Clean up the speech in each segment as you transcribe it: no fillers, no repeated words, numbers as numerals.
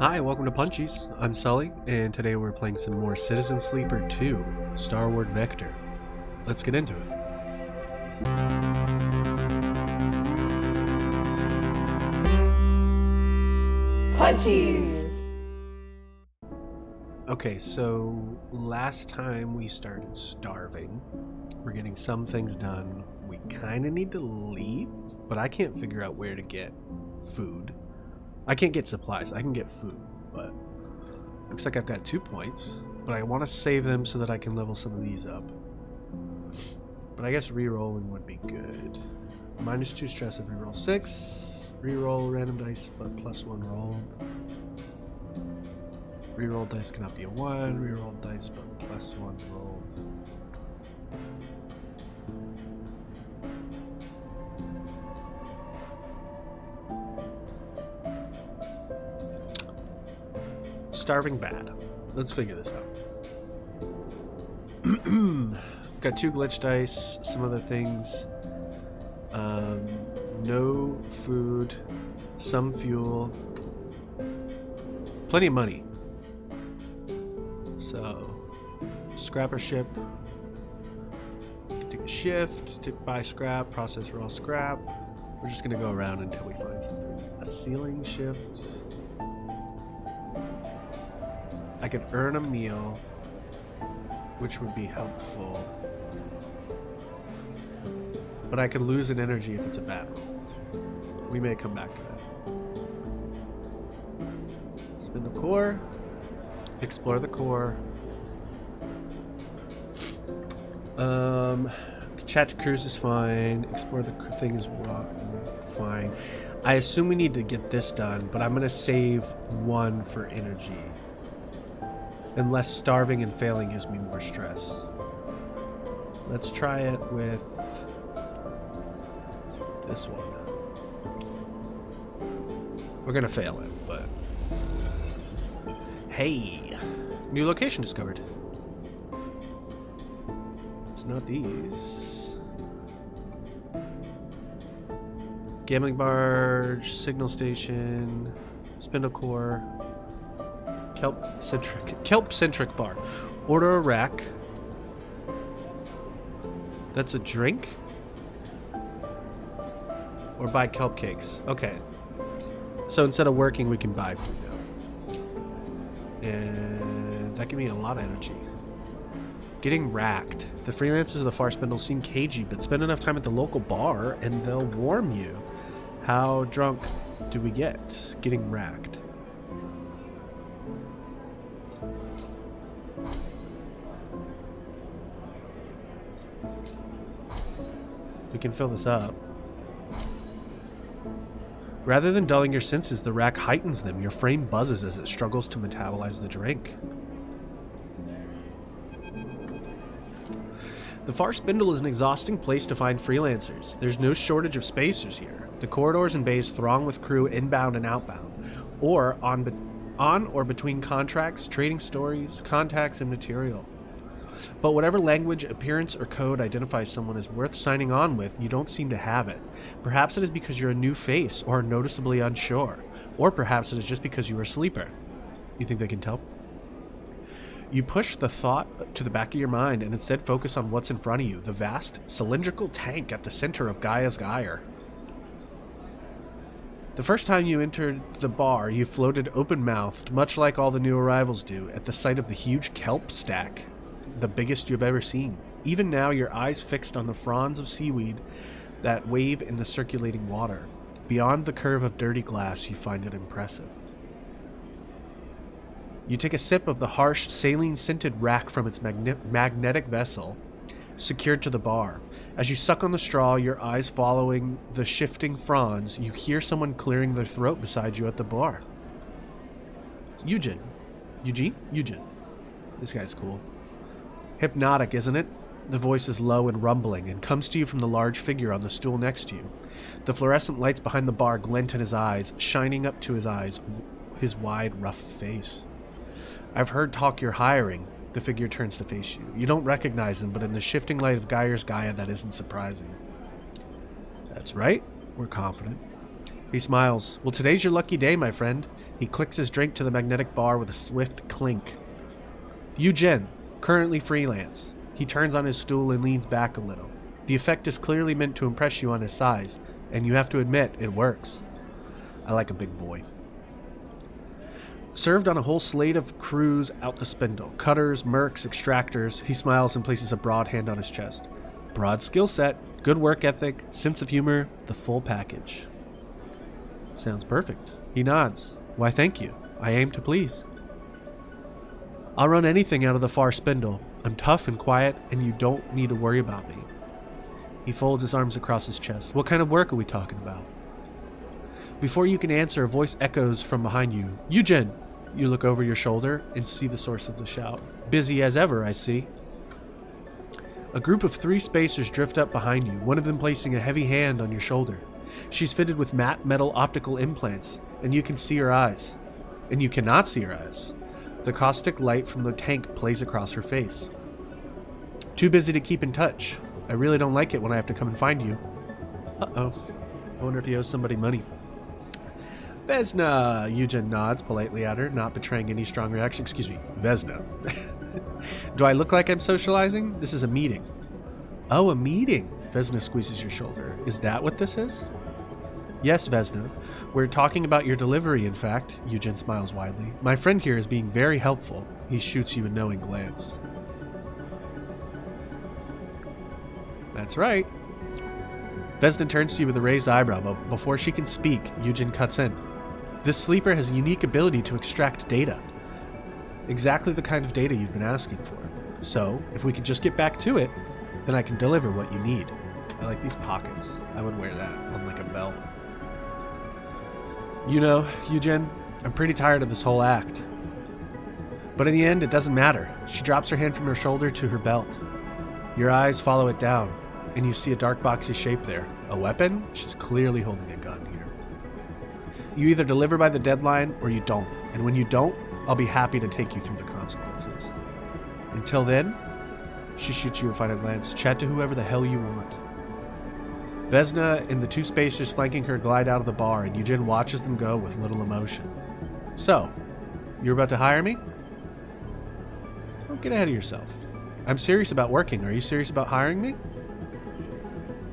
Hi, welcome to Punchies. I'm Sully, and today we're playing some more Citizen Sleeper 2, Starward Vector. Let's get into it. Punchies! Okay, so last time we started starving. We're getting some things done. We kind of need to leave, but I can't figure out where to get food. I can't get supplies. I can get food, but looks like I've got 2 points. But I want to save them so that I can level some of these up. But I guess re-rolling would be good. -2 stress if reroll 6. Reroll random dice, but +1 roll. Reroll dice cannot be a 1. Reroll dice, but +1 roll. Starving bad. Let's figure this out. Got 2 glitch dice, some other things. No food, some fuel, plenty of money. So, scrapper ship. Take a shift, buy scrap, process raw scrap. We're just gonna go around until we find something. A ceiling shift. I could earn a meal, which would be helpful. But I could lose an energy if it's a bad roll. We may come back to that. Spin the core. Explore the core. Chat to cruise is fine. Explore the thing is fine. I assume we need to get this done, but I'm going to save 1 for energy. Unless starving and failing gives me more stress. Let's try it with this one. We're gonna fail it, but hey, new location discovered. It's not these. Gambling barge, signal station, spindle core. Kelp-centric bar. Order a rack. That's a drink? Or buy kelp cakes. Okay. So instead of working, we can buy food now. And that gave me a lot of energy. Getting racked. The freelancers of the far spindle seem cagey, but spend enough time at the local bar and they'll warm you. How drunk do we get? Getting racked. We can fill this up. Rather than dulling your senses, the rack heightens them. Your frame buzzes as it struggles to metabolize the drink. The far spindle is an exhausting place to find freelancers. There's no shortage of spacers here. The corridors and bays throng with crew inbound and outbound, or on or between contracts, trading stories, contacts, and material. But whatever language, appearance, or code identifies someone as worth signing on with, you don't seem to have it. Perhaps it is because you're a new face, or noticeably unsure. Or perhaps it is just because you're a sleeper. You think they can tell? You push the thought to the back of your mind and instead focus on what's in front of you, the vast, cylindrical tank at the center of Gaia's Gyre. The first time you entered the bar, you floated open-mouthed, much like all the new arrivals do, at the sight of the huge kelp stack. The biggest you've ever seen. Even now, your eyes fixed on the fronds of seaweed that wave in the circulating water. Beyond the curve of dirty glass, you find it impressive. You take a sip of the harsh, saline-scented rack from its magnetic vessel, secured to the bar. As you suck on the straw, your eyes following the shifting fronds, you hear someone clearing their throat beside you at the bar. Eugene. This guy's cool. Hypnotic, isn't it? The voice is low and rumbling and comes to you from the large figure on the stool next to you. The fluorescent lights behind the bar glint in his eyes, shining up to his eyes, his wide, rough face. I've heard talk you're hiring. The figure turns to face you. You don't recognize him, but in the shifting light of Gaia's Gaia, that isn't surprising. That's right. We're confident. He smiles. Well, today's your lucky day, my friend. He clicks his drink to the magnetic bar with a swift clink. Eugen, currently freelance. He turns on his stool and leans back a little. The effect is clearly meant to impress you on his size, and you have to admit, it works. I like a big boy. Served on a whole slate of crews out the spindle. Cutters, mercs, extractors. He smiles and places a broad hand on his chest. Broad skill set, good work ethic, sense of humor, the full package. Sounds perfect. He nods. Why, thank you. I aim to please. I'll run anything out of the far spindle. I'm tough and quiet, and you don't need to worry about me. He folds his arms across his chest. What kind of work are we talking about? Before you can answer, a voice echoes from behind you. Eugen! You look over your shoulder and see the source of the shout. Busy as ever, I see. A group of 3 spacers drift up behind you, one of them placing a heavy hand on your shoulder. She's fitted with matte metal optical implants, and you can see her eyes. And you cannot see her eyes. The caustic light from the tank plays across her face. Too busy to keep in touch. I really don't like it when I have to come and find you. Uh-oh. I wonder if he owes somebody money. Vesna! Eugen nods politely at her, not betraying any strong reaction. Excuse me, Vesna. Do I look like I'm socializing? This is a meeting. Oh, a meeting. Vesna squeezes your shoulder. Is that what this is? Yes, Vesna. We're talking about your delivery, in fact. Eugen smiles widely. My friend here is being very helpful. He shoots you a knowing glance. That's right. Vesna turns to you with a raised eyebrow, but before she can speak, Eugen cuts in. This sleeper has a unique ability to extract data. Exactly the kind of data you've been asking for. So, if we could just get back to it, then I can deliver what you need. I like these pockets. I would wear that on like a belt. You know, Eugen, I'm pretty tired of this whole act. But in the end, it doesn't matter. She drops her hand from her shoulder to her belt. Your eyes follow it down, and you see a dark boxy shape there. A weapon? She's clearly holding a gun here. You either deliver by the deadline or you don't. And when you don't, I'll be happy to take you through the consequences. Until then, she shoots you a final glance. Chat to whoever the hell you want. Vesna and the 2 spacers flanking her glide out of the bar, and Eugen watches them go with little emotion. So, you're about to hire me? Don't get ahead of yourself. I'm serious about working. Are you serious about hiring me?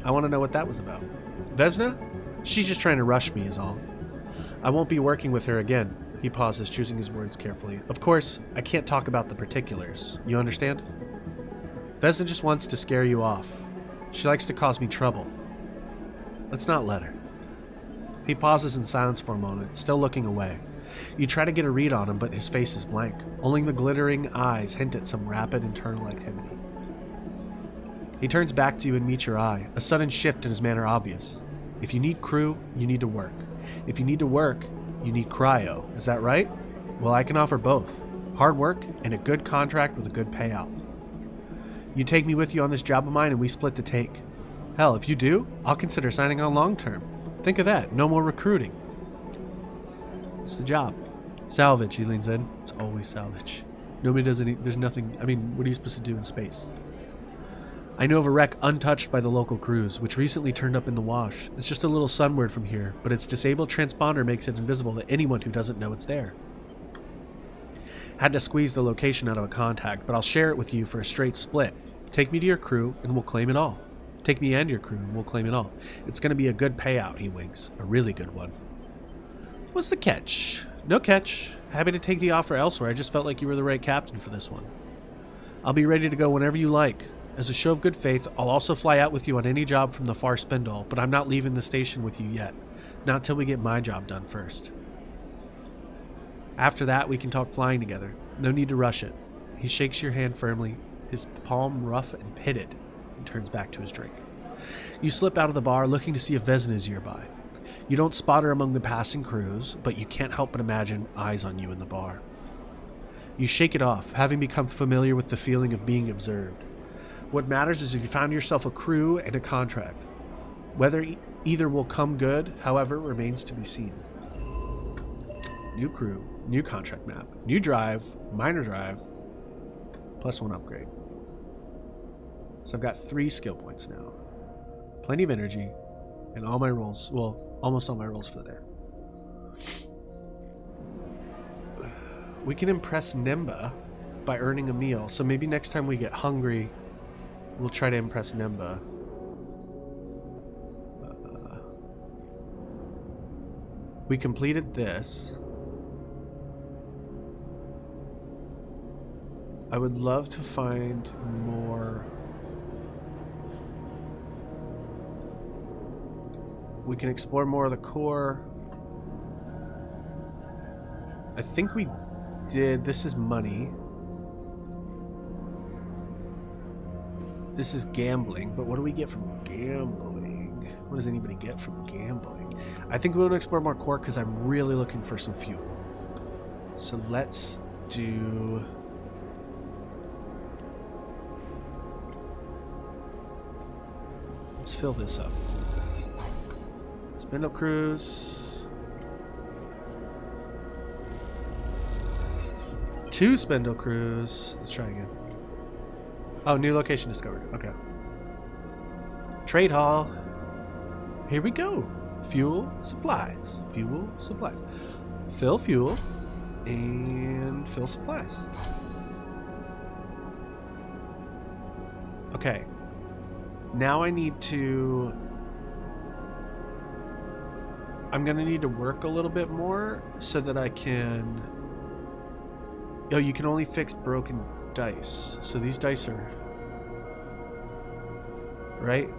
I want to know what that was about. Vesna? She's just trying to rush me is all. I won't be working with her again. He pauses, choosing his words carefully. Of course, I can't talk about the particulars. You understand? Vesna just wants to scare you off. She likes to cause me trouble. Let's not let her. He pauses in silence for a moment, still looking away. You try to get a read on him, but his face is blank. Only the glittering eyes hint at some rapid internal activity. He turns back to you and meets your eye, a sudden shift in his manner obvious. If you need crew, you need to work. If you need to work, you need cryo. Is that right? Well, I can offer both. Hard work and a good contract with a good payout. You take me with you on this job of mine and we split the take. Hell, if you do, I'll consider signing on long term. Think of that. No more recruiting. It's the job. Salvage, he leans in. It's always salvage. Nobody does any... There's nothing... I mean, what are you supposed to do in space? I know of a wreck untouched by the local crews, which recently turned up in the wash. It's just a little sunward from here, but its disabled transponder makes it invisible to anyone who doesn't know it's there. Had to squeeze the location out of a contact, but I'll share it with you for a straight split. Take me to your crew, and we'll claim it all. Take me and your crew, and we'll claim it all. It's going to be a good payout, he winks. A really good one. What's the catch? No catch. Happy to take the offer elsewhere. I just felt like you were the right captain for this one. I'll be ready to go whenever you like. As a show of good faith, I'll also fly out with you on any job from the far spindle, but I'm not leaving the station with you yet. Not till we get my job done first. After that, we can talk flying together. No need to rush it. He shakes your hand firmly, his palm rough and pitted, and turns back to his drink. You slip out of the bar, looking to see if Vesna is nearby. You don't spot her among the passing crews, but you can't help but imagine eyes on you in the bar. You shake it off, having become familiar with the feeling of being observed. What matters is if you found yourself a crew and a contract. Whether either will come good, however, remains to be seen. New crew, new contract map, new drive, minor drive, +1 upgrade. So I've got 3 skill points now. Plenty of energy And all my rolls, well, almost all my rolls for the day. We can impress Nemba by earning a meal. So maybe next time we get hungry, we'll try to impress Nemba. We completed this. I would love to find more. We can explore more of the core. I think we did. This is money. This is gambling, but what do we get from gambling? What does anybody get from gambling? I think we want to explore more core because I'm really looking for some fuel. So let's do... Let's fill this up. Spindle Cruise. 2 Spindle Cruise. Let's try again. Oh, new location discovered. Okay. Trade hall. Here we go. Fuel, supplies. Fuel, supplies. Fill fuel and fill supplies. Okay. Now I need to... I'm going to need to work a little bit more so that I can... Oh, you can only fix broken dice. So these dice are... Right?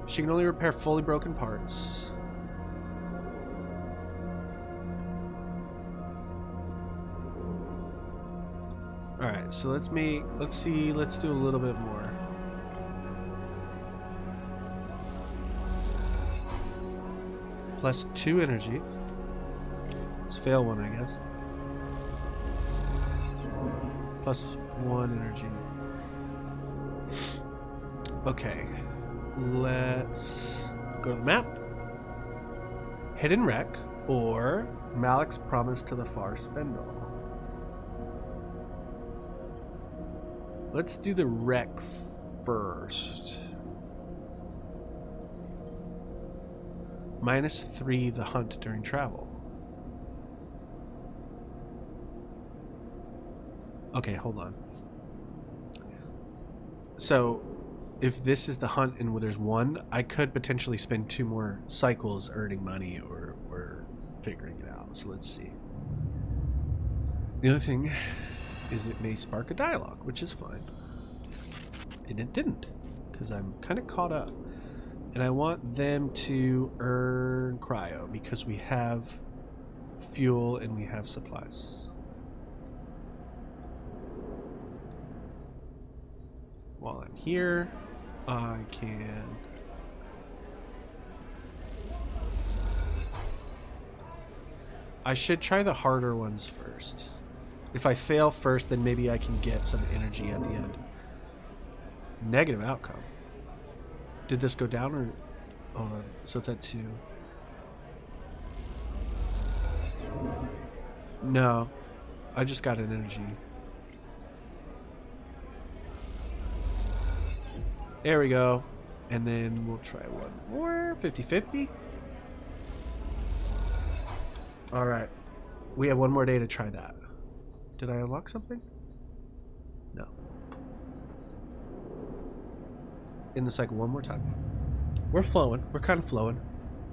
She can only repair fully broken parts. Alright, so let's do a little bit more. Plus 2 energy. Let's fail one, I guess. Plus 1 energy. Okay. Let's go to the map. Hidden Wreck or Malik's Promise to the Far Spindle. Let's do the wreck first. -3 the hunt during travel. Okay, hold on. So, if this is the hunt and there's 1, I could potentially spend 2 more cycles earning money or figuring it out. So let's see. The other thing is it may spark a dialogue, which is fine. And it didn't, because I'm kind of caught up. And I want them to earn cryo, because we have fuel and we have supplies. While I'm here, I can... I should try the harder ones first. If I fail first, then maybe I can get some energy at the end. Negative outcome. Did this go down or... Oh, so it's at 2. No. I just got an energy. There we go. And then we'll try one more. 50-50. Alright. We have one more day to try that. Did I unlock something? No. In the cycle one more time. We're flowing. We're kind of flowing.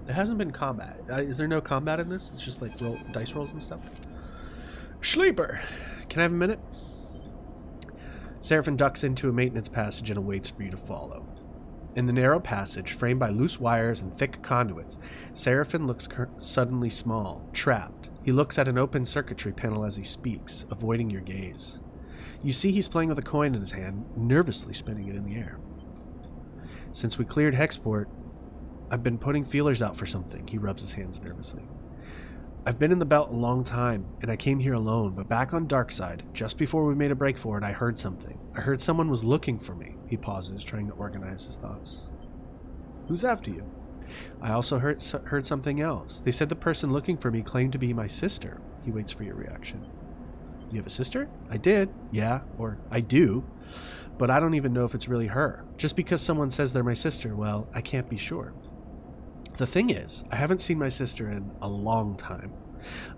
There hasn't been combat. Is there no combat in this? It's just like dice rolls and stuff. Sleeper! Can I have a minute? Seraphim ducks into a maintenance passage and awaits for you to follow. In the narrow passage, framed by loose wires and thick conduits, Seraphim looks suddenly small, trapped. He looks at an open circuitry panel as he speaks, avoiding your gaze. You see he's playing with a coin in his hand, nervously spinning it in the air. Since we cleared Hexport, I've been putting feelers out for something. He rubs his hands nervously. I've been in the belt a long time, and I came here alone, but back on Darkside, just before we made a break for it, I heard something. I heard someone was looking for me. He pauses, trying to organize his thoughts. Who's after you? I also heard something else. They said the person looking for me claimed to be my sister. He waits for your reaction. You have a sister? I did. Yeah, or I do. But I don't even know if it's really her. Just because someone says they're my sister, well, I can't be sure. The thing is, I haven't seen my sister in a long time.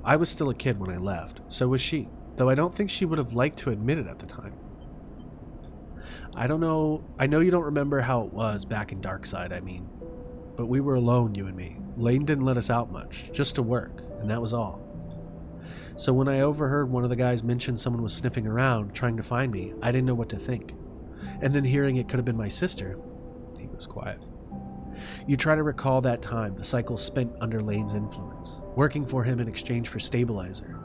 I was still a kid when I left, so was she, though I don't think she would have liked to admit it at the time. I know you don't remember how it was back in Darkside, I mean. But we were alone, you and me. Lane didn't let us out much, just to work, and that was all. So when I overheard one of the guys mention someone was sniffing around, trying to find me, I didn't know what to think. And then hearing it could have been my sister, he was quiet. You try to recall that time, the cycle spent under Lane's influence, working for him in exchange for stabilizer.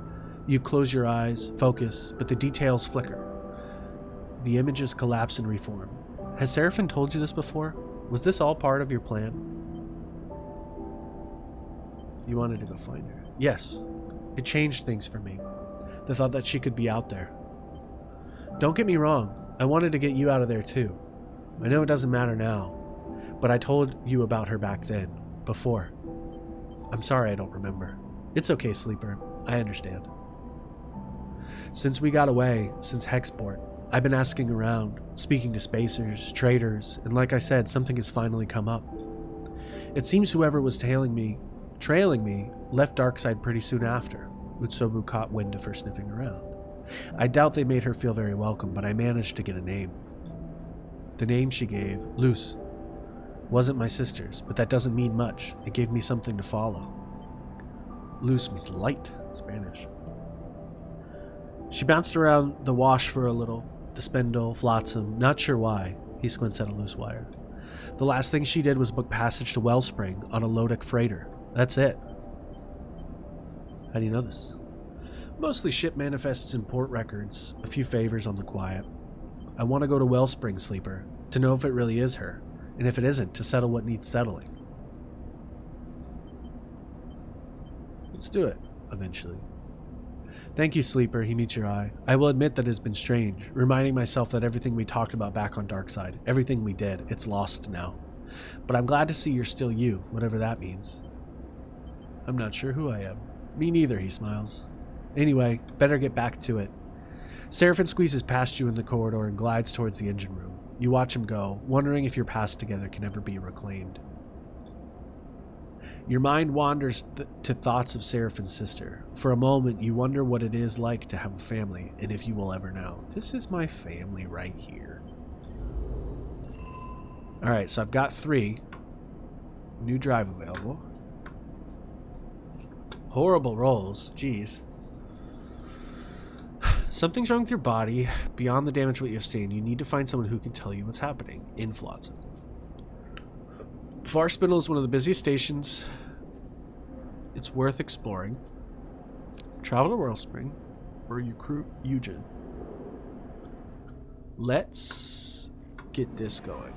You close your eyes, focus, but the details flicker. The images collapse and reform. Has Seraphin told you this before? Was this all part of your plan? You wanted to go find her. Yes. It changed things for me. The thought that she could be out there. Don't get me wrong. I wanted to get you out of there too. I know it doesn't matter now, but I told you about her back then, before. I'm sorry I don't remember. It's okay, Sleeper. I understand. Since we got away, since Hexport, I've been asking around, speaking to spacers, traders, and like I said, something has finally come up. It seems whoever was trailing me, left Darkside pretty soon after, Utsobu caught wind of her sniffing around. I doubt they made her feel very welcome, but I managed to get a name. The name she gave, Luz, wasn't my sister's, but that doesn't mean much. It gave me something to follow. Luz means light, Spanish. She bounced around the wash for a little, the spindle, flotsam, not sure why. He squints at a loose wire. The last thing she did was book passage to Wellspring on a Lodic freighter. That's it. How do you know this? Mostly ship manifests and port records, a few favors on the quiet. I want to go to Wellspring, Sleeper, to know if it really is her, and if it isn't, to settle what needs settling. Let's do it, eventually. Thank you, Sleeper, he meets your eye. I will admit that it has been strange, reminding myself that everything we talked about back on Darkside, everything we did, it's lost now. But I'm glad to see you're still you, whatever that means. I'm not sure who I am. Me neither, he smiles. Anyway, better get back to it. Seraphin squeezes past you in the corridor and glides towards the engine room. You watch him go, wondering if your past together can ever be reclaimed. Your mind wanders to thoughts of Seraphin's sister. For a moment, you wonder what it is like to have a family, and if you will ever know. This is my family right here. Alright, so I've got 3. New drive available. Horrible rolls. Jeez. Something's wrong with your body. Beyond the damage what you've seen, you need to find someone who can tell you what's happening in Flotsam. Farspindle is one of the busiest stations. It's worth exploring. Travel to Wellspring or Eugen. Let's get this going.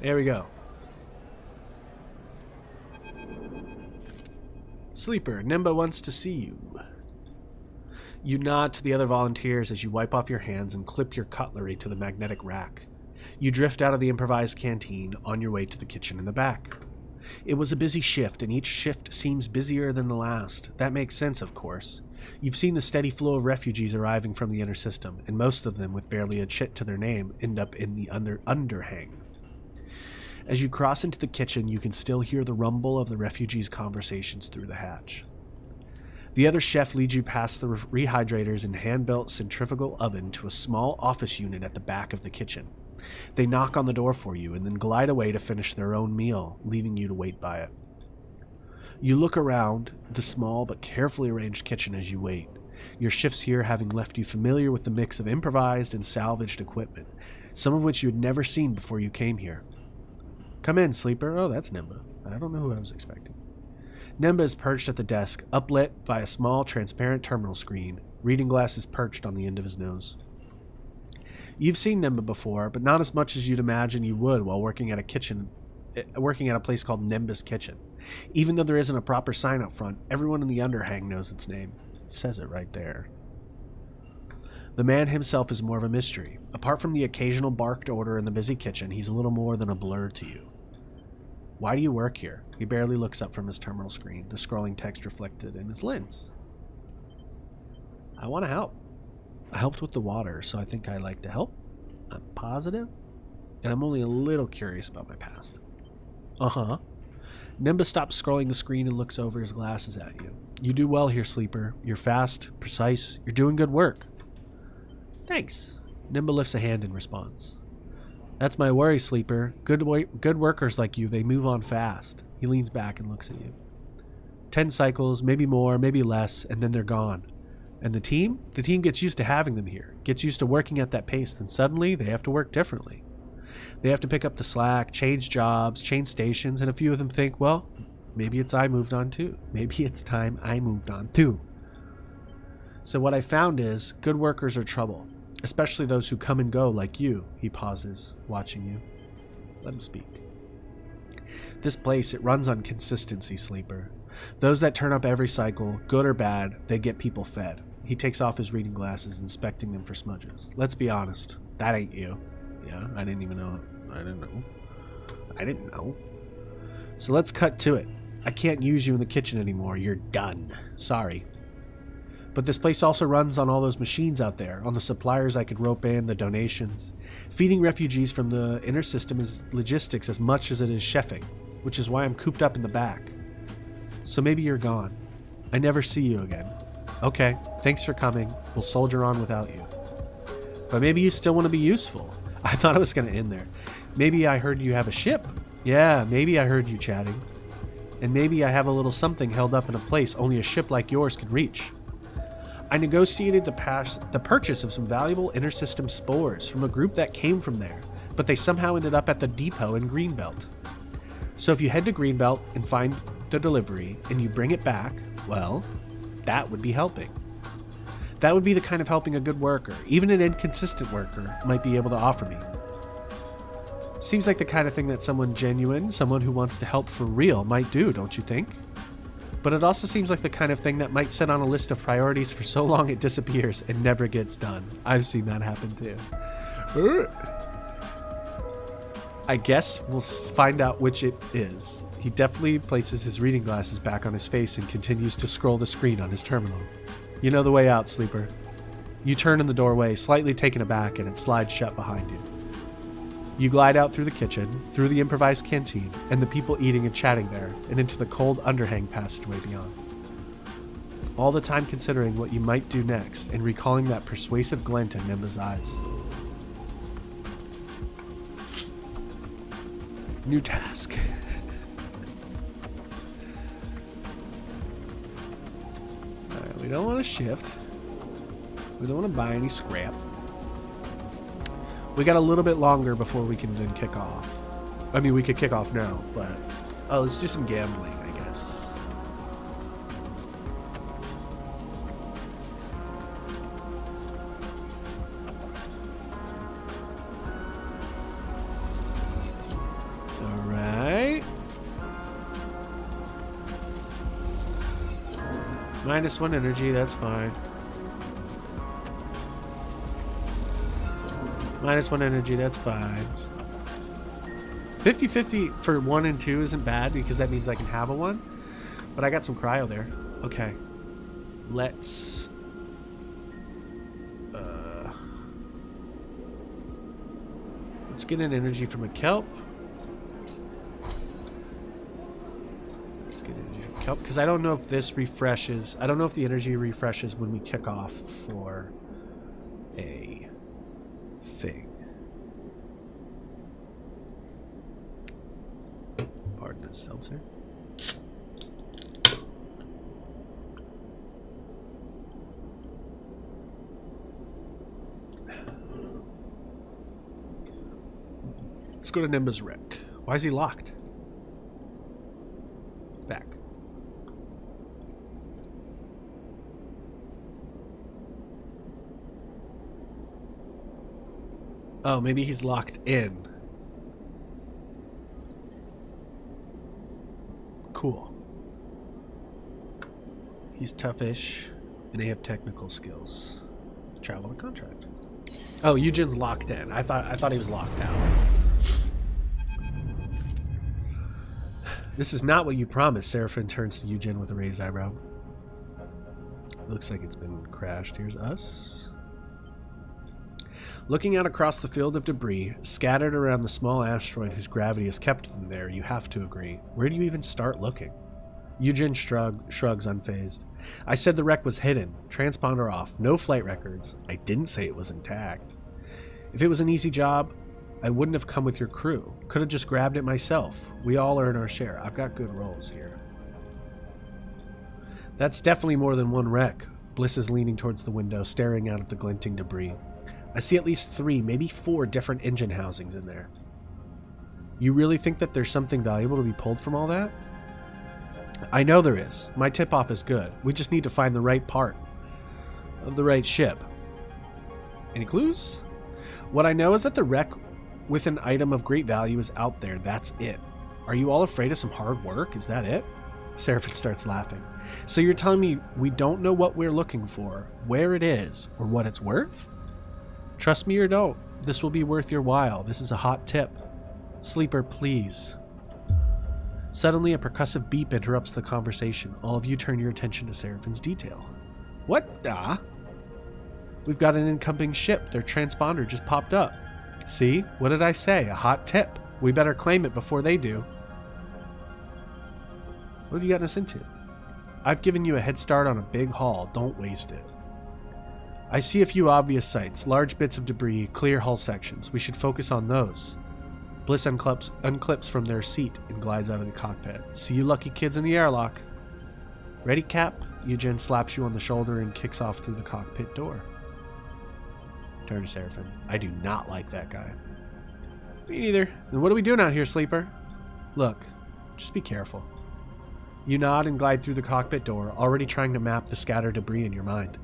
There we go. Sleeper, Nimba wants to see you. You nod to the other volunteers as you wipe off your hands and clip your cutlery to the magnetic rack. You drift out of the improvised canteen on your way to the kitchen in the back. It was a busy shift, and each shift seems busier than the last. That makes sense, of course. You've seen the steady flow of refugees arriving from the inner system, and most of them, with barely a chit to their name, end up in the underhang. As you cross into the kitchen, you can still hear the rumble of the refugees' conversations through the hatch. The other chef leads you past the rehydrators and hand-built centrifugal oven to a small office unit at the back of the kitchen. They knock on the door for you and then glide away to finish their own meal, leaving you to wait by it. You look around the small but carefully arranged kitchen as you wait, your shifts here having left you familiar with the mix of improvised and salvaged equipment, some of which you had never seen before you came here. Come in, Sleeper. Oh, that's Nimba. I don't know who I was expecting. Nimba is perched at the desk, uplit by a small, transparent terminal screen. Reading glasses perched on the end of his nose. You've seen Nimba before, but not as much as you'd imagine you would while working at a place called Nimbus Kitchen. Even though there isn't a proper sign up front, everyone in the underhang knows its name. It says it right there. The man himself is more of a mystery. Apart from the occasional barked order in the busy kitchen, he's a little more than a blur to you. Why do you work here? He barely looks up from his terminal screen, the scrolling text reflected in his lens. I want to help. I helped with the water, so I think I like to help. I'm positive, and I'm only a little curious about my past. Uh-huh. Nimbus stops scrolling the screen and looks over his glasses at you. You do well here, Sleeper. You're fast, precise. You're doing good work. Thanks. Nimba lifts a hand in response. That's my worry, Sleeper. Good workers like you, they move on fast. He leans back and looks at you. 10 cycles, maybe more, maybe less, and then they're gone. And the team? The team gets used to having them here, gets used to working at that pace, then suddenly they have to work differently. They have to pick up the slack, change jobs, change stations, and a few of them think, well, maybe it's I moved on too. Maybe it's time I moved on too. So what I found is, good workers are trouble. Especially those who come and go like you. He pauses, watching you. Let him speak. This place, it runs on consistency, Sleeper. Those that turn up every cycle, good or bad, they get people fed. He takes off his reading glasses, inspecting them for smudges. Let's be honest. That ain't you. Yeah, I didn't even know it. I didn't know. So let's cut to it. I can't use you in the kitchen anymore. You're done. Sorry. But this place also runs on all those machines out there, on the suppliers I could rope in, the donations. Feeding refugees from the inner system is logistics as much as it is chefing, which is why I'm cooped up in the back. So maybe you're gone. I never see you again. Okay, thanks for coming. We'll soldier on without you. But maybe you still want to be useful. I thought it was going to end there. Maybe I heard you have a ship. Yeah, maybe I heard you chatting. And maybe I have a little something held up in a place only a ship like yours can reach. I negotiated the purchase of some valuable inter-system spores from a group that came from there, but they somehow ended up at the depot in Greenbelt. So if you head to Greenbelt and find the delivery and you bring it back, well, that would be helping. That would be the kind of helping a good worker, even an inconsistent worker, might be able to offer me. Seems like the kind of thing that someone genuine, someone who wants to help for real, might do, don't you think? But it also seems like the kind of thing that might sit on a list of priorities for so long it disappears and never gets done. I've seen that happen too. I guess we'll find out which it is. He definitely places his reading glasses back on his face and continues to scroll the screen on his terminal. You know the way out, Sleeper. You turn in the doorway, slightly taken aback, and it slides shut behind you. You glide out through the kitchen, through the improvised canteen, and the people eating and chatting there, and into the cold underhang passageway beyond. All the time considering what you might do next, and recalling that persuasive glint in Nimba's eyes. New task. Alright, we don't want to shift. We don't want to buy any scrap. We got a little bit longer before we can then kick off. I mean, we could kick off now, but... Oh, let's do some gambling, I guess. Alright. -1 energy, that's fine. -1 energy, that's fine. 50-50 for 1 and 2 isn't bad because that means I can have a 1. But I got some cryo there. Okay. Let's get an energy from a kelp. Let's get energy from kelp because I don't know if this refreshes. I don't know if the energy refreshes when we kick off for a thing. Pardon this seltzer. Let's go to Nimba's wreck. Why is he locked? Back. Oh, maybe he's locked in. Cool. He's toughish, and they have technical skills. Travel a contract. Oh, Eugen's locked in. I thought he was locked out. This is not what you promised. Seraphim turns to Eugen with a raised eyebrow. Looks like it's been crashed. Here's us. Looking out across the field of debris, scattered around the small asteroid whose gravity has kept them there, you have to agree. Where do you even start looking? Eugen shrugs unfazed. I said the wreck was hidden. Transponder off. No flight records. I didn't say it was intact. If it was an easy job, I wouldn't have come with your crew. Could have just grabbed it myself. We all earn our share. I've got good rolls here. That's definitely more than one wreck. Bliss is leaning towards the window, staring out at the glinting debris. I see at least 3, maybe 4 different engine housings in there. You really think that there's something valuable to be pulled from all that? I know there is. My tip-off is good. We just need to find the right part of the right ship. Any clues? What I know is that the wreck with an item of great value is out there. That's it. Are you all afraid of some hard work? Is that it? Seraphim starts laughing. So you're telling me we don't know what we're looking for, where it is, or what it's worth? Trust me or don't. This will be worth your while. This is a hot tip. Sleeper, please. Suddenly, a percussive beep interrupts the conversation. All of you turn your attention to Seraphim's detail. What the? We've got an incoming ship. Their transponder just popped up. See? What did I say? A hot tip. We better claim it before they do. What have you gotten us into? I've given you a head start on a big haul. Don't waste it. I see a few obvious sights. Large bits of debris, clear hull sections. We should focus on those. Bliss unclips from their seat and glides out of the cockpit. See you lucky kids in the airlock. Ready, Cap? Eugen slaps you on the shoulder and kicks off through the cockpit door. Turn to Seraphim. I do not like that guy. Me neither. Then what are we doing out here, Sleeper? Look, just be careful. You nod and glide through the cockpit door, already trying to map the scattered debris in your mind.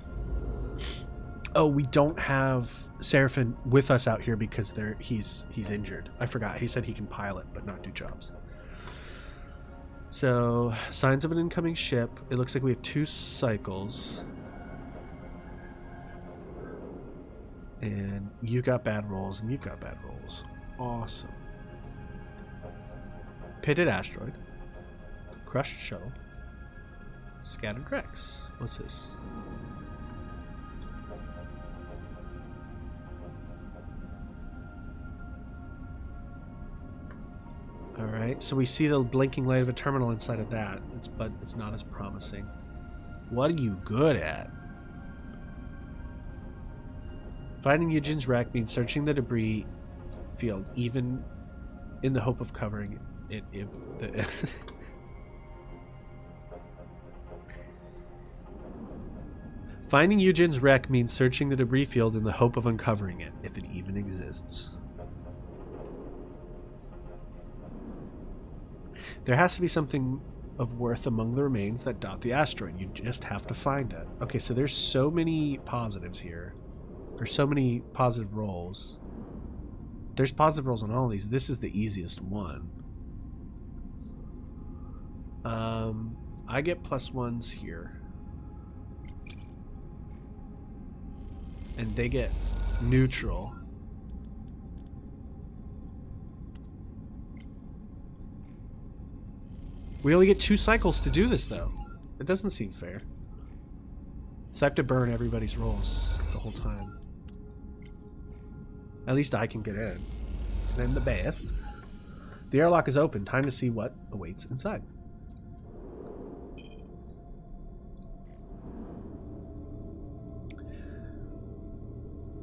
Oh, we don't have Seraphim with us out here because he's injured. I forgot. He said he can pilot, but not do jobs. So, signs of an incoming ship. It looks like we have 2 cycles. And you've got bad rolls, and you've got bad rolls. Awesome. Pitted asteroid. Crushed shuttle. Scattered wrecks. What's this? Alright, so we see the blinking light of a terminal inside of that, but it's not as promising. What are you good at? Finding Eugen's wreck means searching the debris field, even in the hope of covering it. Finding Eugen's wreck means searching the debris field in the hope of uncovering it, if it even exists. There has to be something of worth among the remains that dot the asteroid. You just have to find it. Okay, so there's so many positives here. There's so many positive rolls. There's positive rolls on all of these. This is the easiest one. I get +1s here. And they get neutral. We only get 2 cycles to do this, though. It doesn't seem fair. So I have to burn everybody's rolls the whole time. At least I can get in. And I'm the best. The airlock is open. Time to see what awaits inside.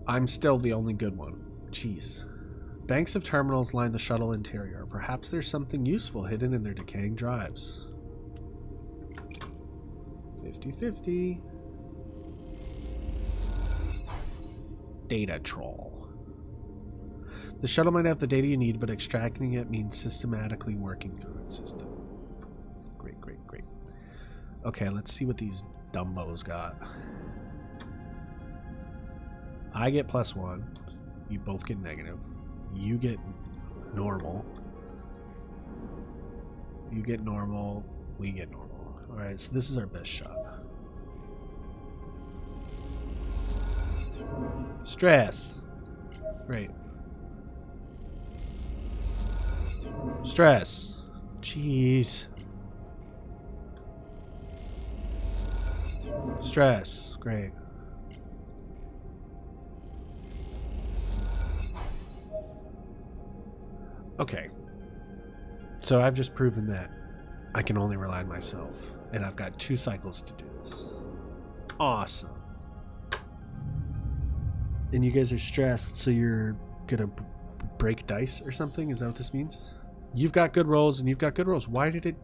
I'm still the only good one. Jeez. Banks of terminals line the shuttle interior. Perhaps there's something useful hidden in their decaying drives. 50-50. Data troll. The shuttle might have the data you need, but extracting it means systematically working through its system. Great, great, great. Okay, let's see what these dumbos got. I get +1. You both get negative. You get normal. You get normal. We get normal. Alright, so this is our best shot. Stress. Great. Stress. Jeez. Stress. Great. Okay. So I've just proven that I can only rely on myself. And I've got 2 cycles to do this. Awesome. And you guys are stressed, so you're gonna break dice or something? Is that what this means? You've got good rolls and you've got good rolls. Why did it...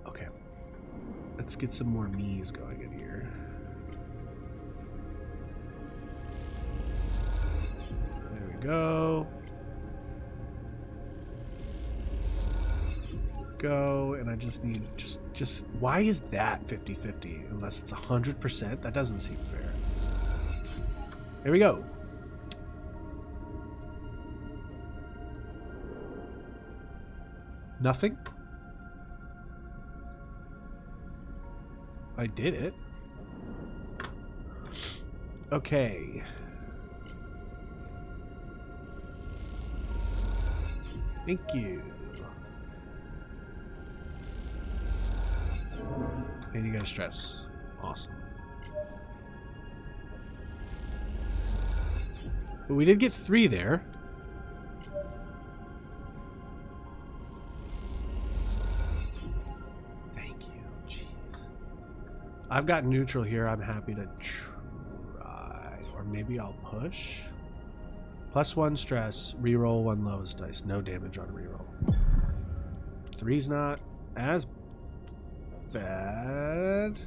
Okay. Let's get some more me's going in here. There we go. Go, and I just need... Just why is that 50-50 unless it's 100%? That doesn't seem fair. Here we go. Nothing? I did it. Okay. Thank you. And you got stress. Awesome. But we did get 3 there. Thank you. Jeez. I've got neutral here. I'm happy to try. Or maybe I'll push. +1 stress. Reroll 1 lowest dice. No damage on reroll. 3's not as bad.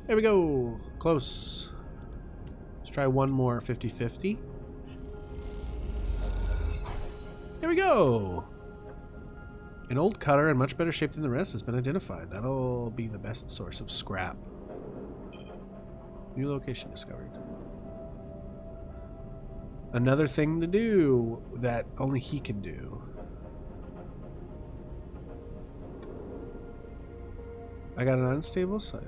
There we go. Close. Let's try one more 50-50. There we go. An old cutter in much better shape than the rest has been identified. That'll be the best source of scrap. New location discovered. Another thing to do that only he can do. I got an unstable site.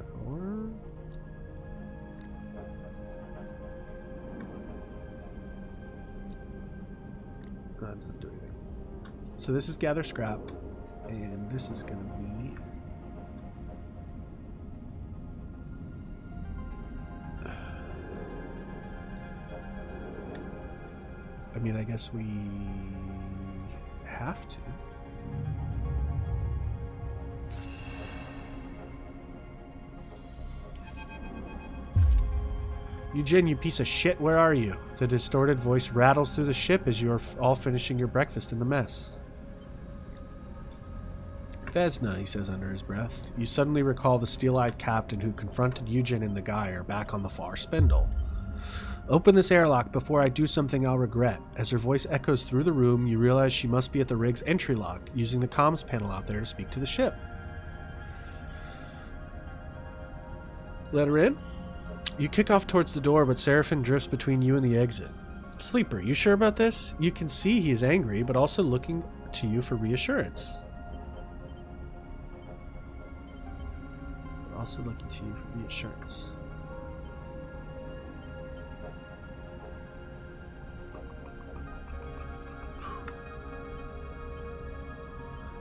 That doesn't do anything. So this is gather scrap, and this is going to be... I mean, I guess we have to. Eugene, you piece of shit, where are you? The distorted voice rattles through the ship as you are all finishing your breakfast in the mess. Vesna, he says under his breath. You suddenly recall the steel-eyed captain who confronted Eugene and the guy are back on the far spindle. Open this airlock before I do something I'll regret. As her voice echoes through the room, you realize she must be at the rig's entry lock, using the comms panel out there to speak to the ship. Let her in? You kick off towards the door, but Seraphim drifts between you and the exit. Sleeper, you sure about this? You can see he is angry, but also looking to you for reassurance. Also looking to you for reassurance.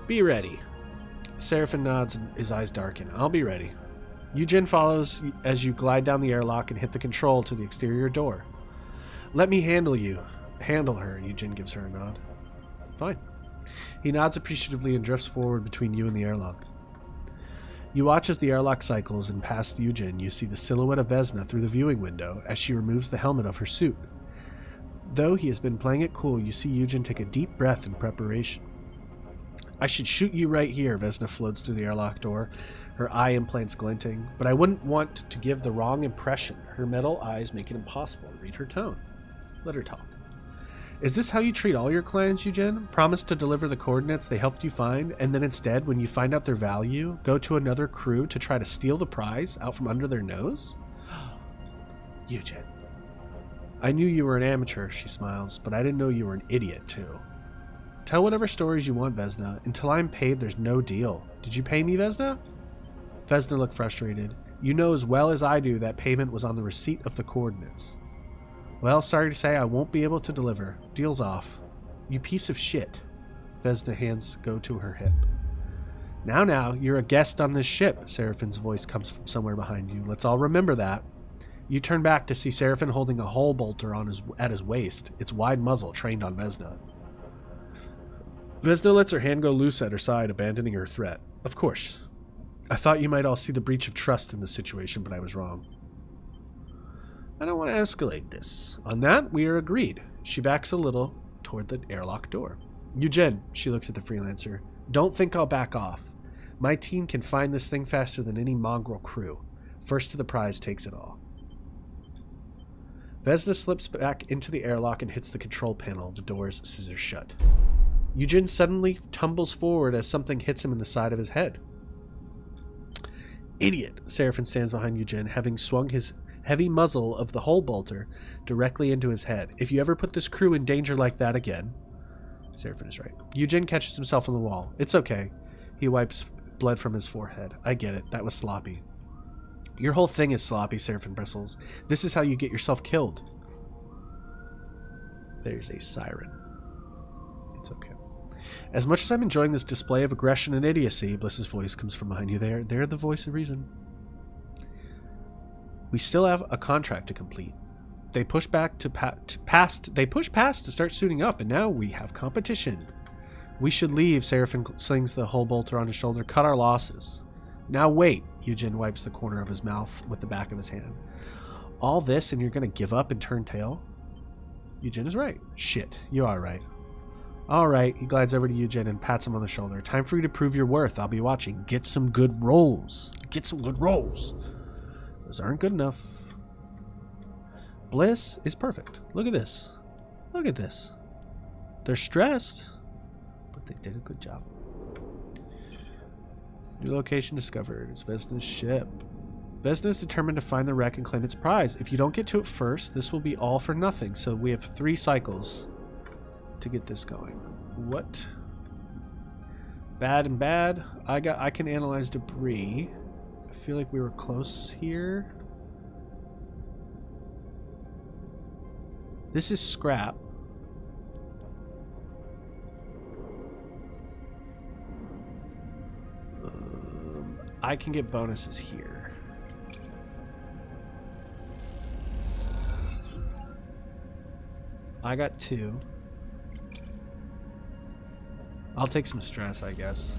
Be ready. Seraphim nods and his eyes darken. I'll be ready. Eugene follows as you glide down the airlock and hit the control to the exterior door. Let me handle you. Handle her, Eugene gives her a nod. Fine. He nods appreciatively and drifts forward between you and the airlock. You watch as the airlock cycles, and past Eugene you see the silhouette of Vesna through the viewing window as she removes the helmet of her suit. Though he has been playing it cool, you see Eugene take a deep breath in preparation. I should shoot you right here, Vesna floats through the airlock door, her eye implants glinting, but I wouldn't want to give the wrong impression. Her metal eyes make it impossible to read her tone. Let her talk. Is this how you treat all your clients, Eugene? Promise to deliver the coordinates they helped you find, and then instead, when you find out their value, go to another crew to try to steal the prize out from under their nose? Eugene. I knew you were an amateur, she smiles, but I didn't know you were an idiot, too. Tell whatever stories you want, Vesna. Until I'm paid, there's no deal. Did you pay me, Vesna? Vesna looked frustrated. You know as well as I do that payment was on the receipt of the coordinates. Well, sorry to say I won't be able to deliver. Deal's off. You piece of shit. Vesna's hands go to her hip. Now, you're a guest on this ship. Seraphin's voice comes from somewhere behind you. Let's all remember that. You turn back to see Seraphin holding a hull bolter at his waist, its wide muzzle trained on Vesna. Vesna lets her hand go loose at her side, abandoning her threat. Of course. I thought you might all see the breach of trust in this situation, but I was wrong. I don't want to escalate this. On that, we are agreed. She backs a little toward the airlock door. Eugen, she looks at the freelancer. Don't think I'll back off. My team can find this thing faster than any mongrel crew. First to the prize takes it all. Vesna slips back into the airlock and hits the control panel. The doors scissor shut. Eugen suddenly tumbles forward as something hits him in the side of his head. Idiot! Seraphin stands behind Eugen, having swung his heavy muzzle of the hull bolter directly into his head. If you ever put this crew in danger like that again... Seraphin is right. Eugen catches himself on the wall. It's okay. He wipes blood from his forehead. I get it. That was sloppy. Your whole thing is sloppy, Seraphin bristles. This is how you get yourself killed. There's a siren. It's okay. As much as I'm enjoying this display of aggression and idiocy, Bliss's voice comes from behind you. They're the voice of reason. We still have a contract to complete. They push back They push past to start suiting up, and now we have competition. We should leave. Seraphin slings the hull bolter on his shoulder. Cut our losses. Now wait. Eugen wipes the corner of his mouth with the back of his hand. All this, and you're going to give up and turn tail? Eugen is right. Shit, you are right. All right. He glides over to Eugen and pats him on the shoulder. Time for you to prove your worth. I'll be watching. Get some good rolls. Get some good rolls. Those aren't good enough. Bliss is perfect. Look at this. Look at this. They're stressed, but they did a good job. New location discovered. It's Vesna's ship. Vesna is determined to find the wreck and claim its prize. If you don't get to it first, this will be all for nothing. So we have 3 cycles to get this going. What? Bad and bad. I can analyze debris. I feel like we were close here. This is scrap. I can get bonuses here. I got 2. I'll take some stress, I guess.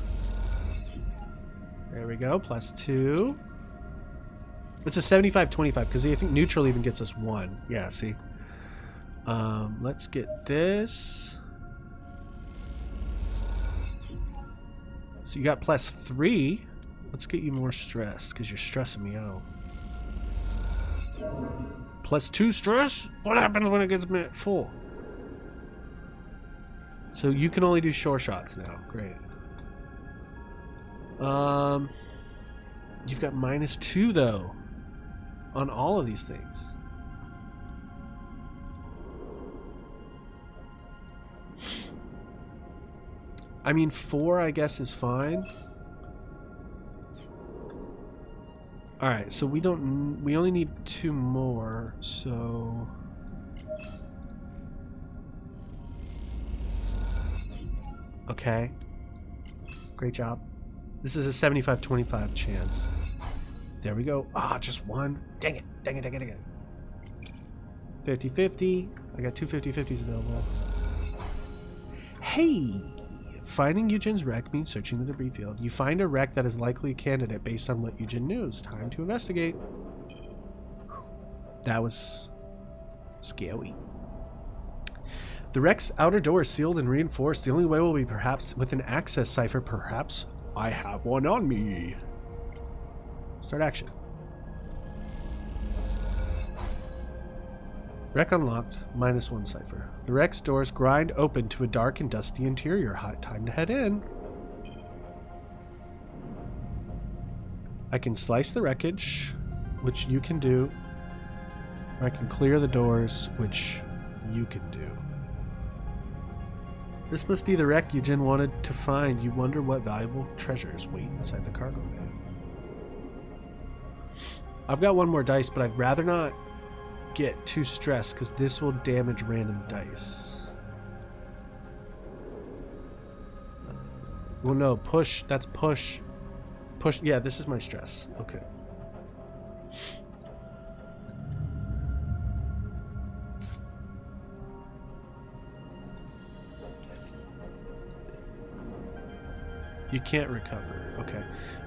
There we go, plus 2. It's a 75-25, because I think neutral even gets us 1. Yeah, see? Let's get this. So you got plus 3. Let's get you more stress, because you're stressing me out. Plus 2 stress? What happens when it gets full? So you can only do short shots now. Great. You've got minus 2 though on all of these things. I mean, 4 I guess is fine. All right, so we only need 2 more, so okay. Great job. This is a 75-25 chance. There we go. Ah, just 1. Dang it. Dang it, dang it, dang it. 50-50. I got 2 50-50s available. Hey! Finding Eugen's wreck means searching the debris field. You find a wreck that is likely a candidate based on what Eugen knows. Time to investigate. That was scary. The wreck's outer door is sealed and reinforced. The only way will be perhaps with an access cipher. Perhaps I have one on me. Start action. Wreck unlocked. -1 cipher. The wreck's doors grind open to a dark and dusty interior. Hot time to head in. I can slice the wreckage, which you can do. Or I can clear the doors, which you can do. This must be the wreck Eugen wanted to find. You wonder what valuable treasures wait inside the cargo bay. I've got one more dice, but I'd rather not get too stressed because this will damage random dice. Well, no, push. That's push. Push. Yeah, this is my stress. Okay. You can't recover. Okay.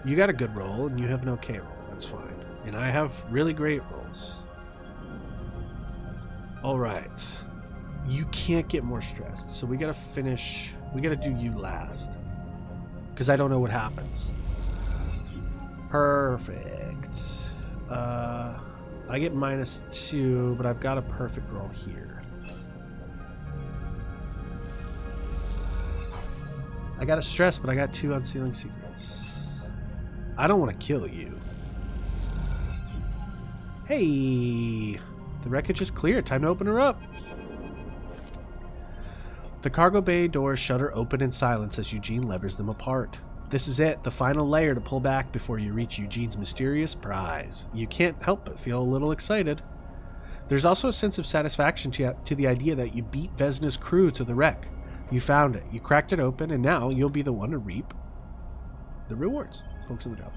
You got a good roll and you have an okay roll. That's fine. And I have really great rolls. All right. You can't get more stressed. So we got to finish. We got to do you last. Because I don't know what happens. Perfect. I get -2, but I've got a perfect roll here. I got a stress, but I got 2 unsealing secrets. I don't want to kill you. Hey! The wreckage is clear. Time to open her up. The cargo bay doors shudder open in silence as Eugene levers them apart. This is it, the final layer to pull back before you reach Eugene's mysterious prize. You can't help but feel a little excited. There's also a sense of satisfaction to the idea that you beat Vesna's crew to the wreck. You found it, you cracked it open, and now you'll be the one to reap the rewards. Folks in the job.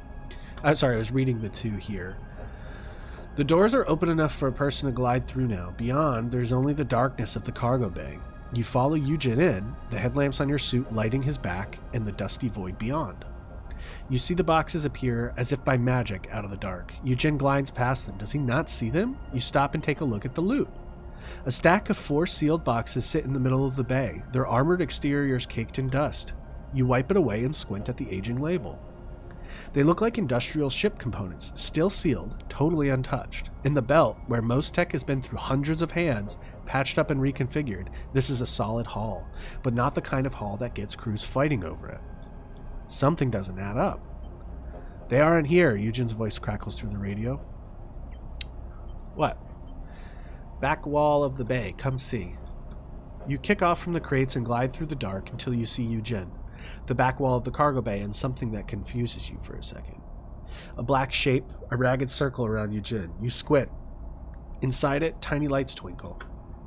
I'm sorry, I was reading the 2 here. The doors are open enough for a person to glide through now. Beyond, there's only the darkness of the cargo bay. You follow Eugen in, the headlamps on your suit lighting his back, and the dusty void beyond. You see the boxes appear as if by magic out of the dark. Eugen glides past them. Does he not see them? You stop and take a look at the loot. A stack of 4 sealed boxes sit in the middle of the bay, their armored exteriors caked in dust. You wipe it away and squint at the aging label. They look like industrial ship components, still sealed, totally untouched. In the belt, where most tech has been through hundreds of hands, patched up and reconfigured, this is a solid haul, but not the kind of haul that gets crews fighting over it. Something doesn't add up. They aren't here, Eugen's voice crackles through the radio. What? Back wall of the bay, come see. You kick off from the crates and glide through the dark until you see Eugen, the back wall of the cargo bay, and something that confuses you for a second. A black shape, a ragged circle around Eugen. You squint. Inside it, tiny lights twinkle.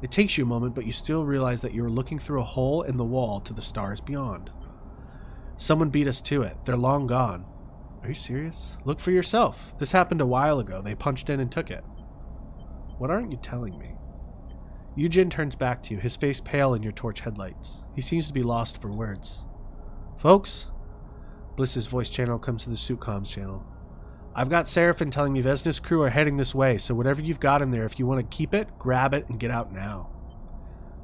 It takes you a moment, but you still realize that you are looking through a hole in the wall to the stars beyond. Someone beat us to it. They're long gone. Are you serious? Look for yourself. This happened a while ago. They punched in and took it. What aren't you telling me? Eugen turns back to you, his face pale in your torch headlights. He seems to be lost for words. Folks? Bliss's voice channel comes to the suit comms channel. I've got Seraphim telling me Vesna's crew are heading this way, so whatever you've got in there, if you want to keep it, grab it and get out now.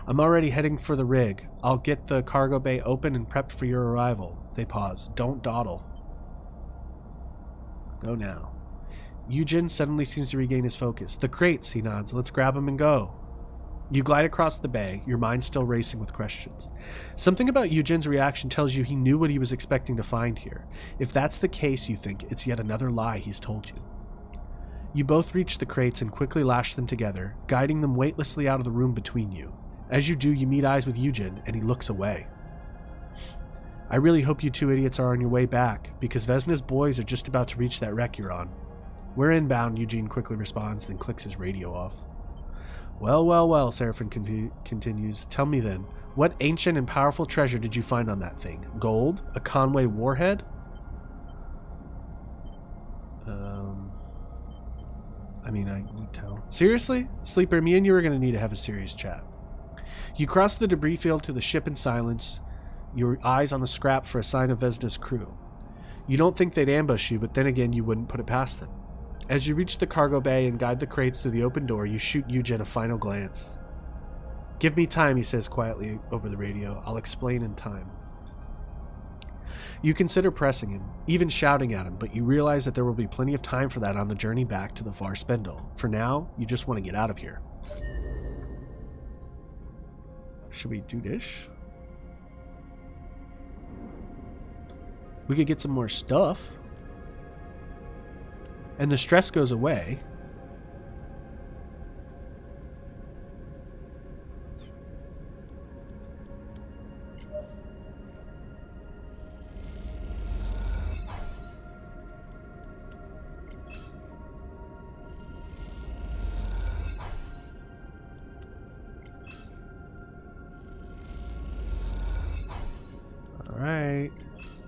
I'm already heading for the rig. I'll get the cargo bay open and prepped for your arrival. They pause. Don't dawdle. Go now. Eugen suddenly seems to regain his focus. The crates, he nods. Let's grab them and go. You glide across the bay, your mind still racing with questions. Something about Eugen's reaction tells you he knew what he was expecting to find here. If that's the case, you think, it's yet another lie he's told you. You both reach the crates and quickly lash them together, guiding them weightlessly out of the room between you. As you do, you meet eyes with Eugen, and he looks away. I really hope you 2 idiots are on your way back, because Vesna's boys are just about to reach that wreck you're on. We're inbound, Eugene quickly responds, then clicks his radio off. Well, well, well, Seraphim continues. Tell me then, what ancient and powerful treasure did you find on that thing? Gold? A Conway warhead? I would tell. Seriously? Sleeper, me and you are going to need to have a serious chat. You cross the debris field to the ship in silence, your eyes on the scrap for a sign of Vesna's crew. You don't think they'd ambush you, but then again, you wouldn't put it past them. As you reach the cargo bay and guide the crates through the open door, you shoot Eugen a final glance. Give me time, he says quietly over the radio. I'll explain in time. You consider pressing him, even shouting at him, but you realize that there will be plenty of time for that on the journey back to the far spindle. For now, you just want to get out of here. Should we do this? We could get some more stuff. And the stress goes away.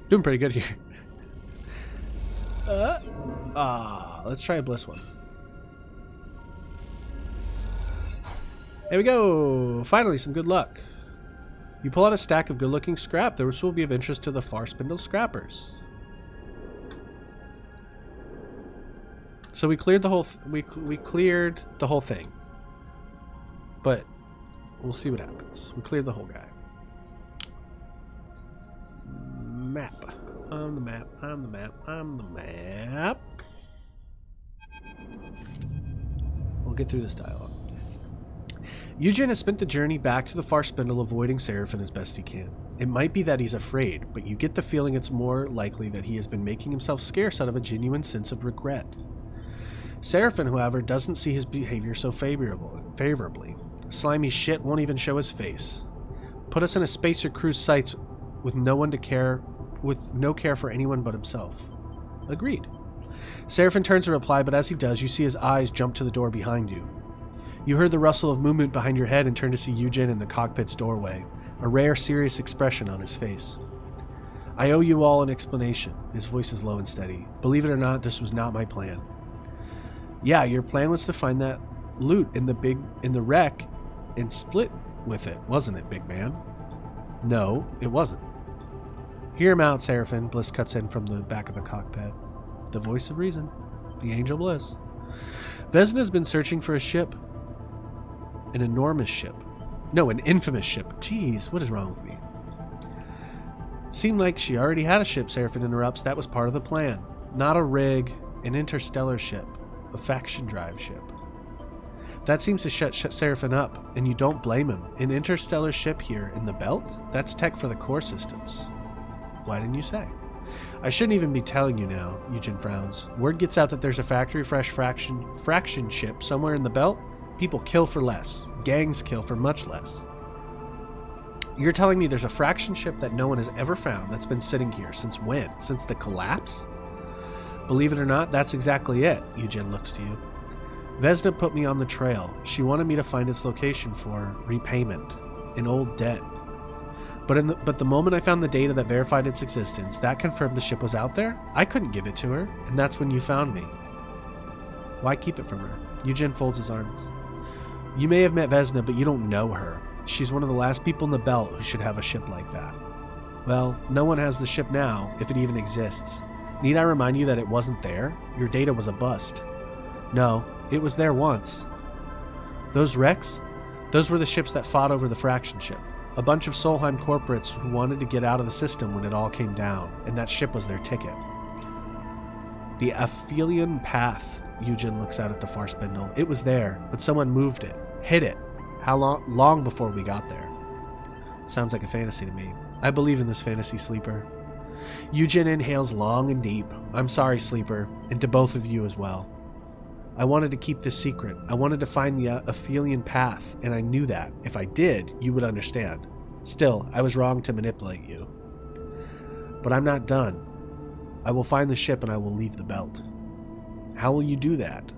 Doing pretty good here. Let's try a bliss one. There we go. Finally, some good luck. You pull out a stack of good-looking scrap. This will be of interest to the Far Spindle Scrappers. So we cleared the whole. We cleared the whole thing. But we'll see what happens. We cleared the whole guy. Map. I'm the map. I'm the map. I'm the map. We'll get through this dialogue. Eugen has spent the journey back to the Far Spindle avoiding Seraphim as best he can. It might be that he's afraid, but you get the feeling it's more likely that he has been making himself scarce out of a genuine sense of regret. Seraphim, however, doesn't see his behavior so favorably. Slimy shit won't even show his face. Put us in a spacer cruise sites with no care for anyone but himself. Agreed. Seraphim turns to reply, but as he does, you see his eyes jump to the door behind you. You heard the rustle of movement behind your head and turn to see Eugen in the cockpit's doorway, a rare, serious expression on his face. I owe you all an explanation. His voice is low and steady. Believe it or not, this was not my plan. Yeah, your plan was to find that loot in the wreck and split with it, wasn't it, big man? No, it wasn't. Hear him out, Seraphim. Bliss cuts in from the back of the cockpit. The voice of reason. The Angel Bliss. Vesna's been searching for a ship. An enormous ship. No, an infamous ship. Jeez, what is wrong with me? Seemed like she already had a ship, Seraphim interrupts. That was part of the plan. Not a rig, an interstellar ship. A faction drive ship. That seems to shut Seraphim up, and you don't blame him. An interstellar ship here in the belt? That's tech for the core systems. Why didn't you say? I shouldn't even be telling you now, Eugen frowns. Word gets out that there's a factory fresh fraction ship somewhere in the belt. People kill for less. Gangs kill for much less. You're telling me there's a fraction ship that no one has ever found that's been sitting here since when? Since the collapse? Believe it or not, that's exactly it, Eugen looks to you. Vesna put me on the trail. She wanted me to find its location for repayment. An old debt. But the moment I found the data that verified its existence, that confirmed the ship was out there, I couldn't give it to her, and that's when you found me. Why keep it from her? Eugen folds his arms. You may have met Vesna, but you don't know her. She's one of the last people in the belt who should have a ship like that. Well, no one has the ship now, if it even exists. Need I remind you that it wasn't there? Your data was a bust. No, it was there once. Those wrecks? Those were the ships that fought over the fraction ship. A bunch of Solheim corporates who wanted to get out of the system when it all came down, and that ship was their ticket. The Aphelion Path, Eugen looks out at the Far Spindle. It was there, but someone moved it. Hid it. How long before we got there? Sounds like a fantasy to me. I believe in this fantasy, Sleeper. Eugen inhales long and deep. I'm sorry, Sleeper, and to both of you as well. I wanted to keep this secret. I wanted to find the Aphelion Path, and I knew that, if I did, you would understand. Still, I was wrong to manipulate you. But I'm not done. I will find the ship and I will leave the belt. How will you do that?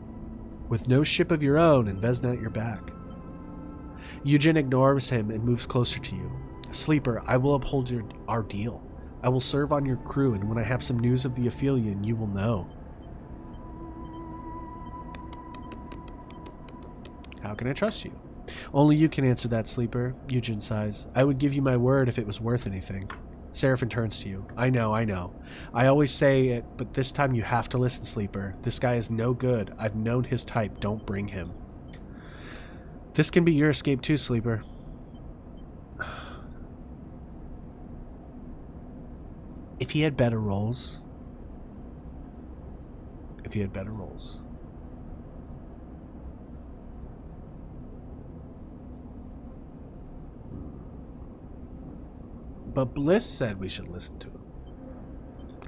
With no ship of your own and Vesna at your back. Eugen ignores him and moves closer to you. Sleeper, I will uphold our deal. I will serve on your crew, and when I have some news of the Aphelion, you will know. How can I trust you? Only you can answer that, Sleeper. Eugen sighs. I would give you my word if it was worth anything. Seraphim turns to you. I know. I always say it, but this time you have to listen, Sleeper. This guy is no good. I've known his type. Don't bring him. This can be your escape too, Sleeper. If he had better roles. But Bliss said we should listen to him.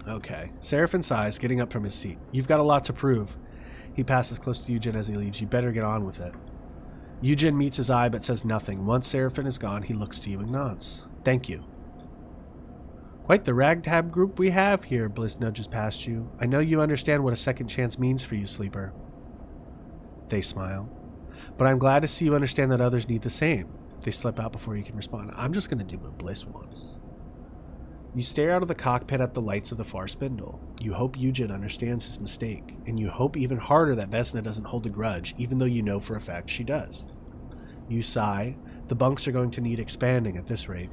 Okay. Seraphim sighs, getting up from his seat. You've got a lot to prove. He passes close to Eugen as he leaves. You better get on with it. Eugen meets his eye but says nothing. Once Seraphim is gone, he looks to you and nods. Thank you. Quite the ragtag group we have here, Bliss nudges past you. I know you understand what a second chance means for you, Sleeper. They smile. But I'm glad to see you understand that others need the same. They slip out before you can respond. I'm just going to do what Bliss wants. You stare out of the cockpit at the lights of the far spindle. You hope Eugen understands his mistake, and you hope even harder that Vesna doesn't hold a grudge, even though you know for a fact she does. You sigh. The bunks are going to need expanding at this rate.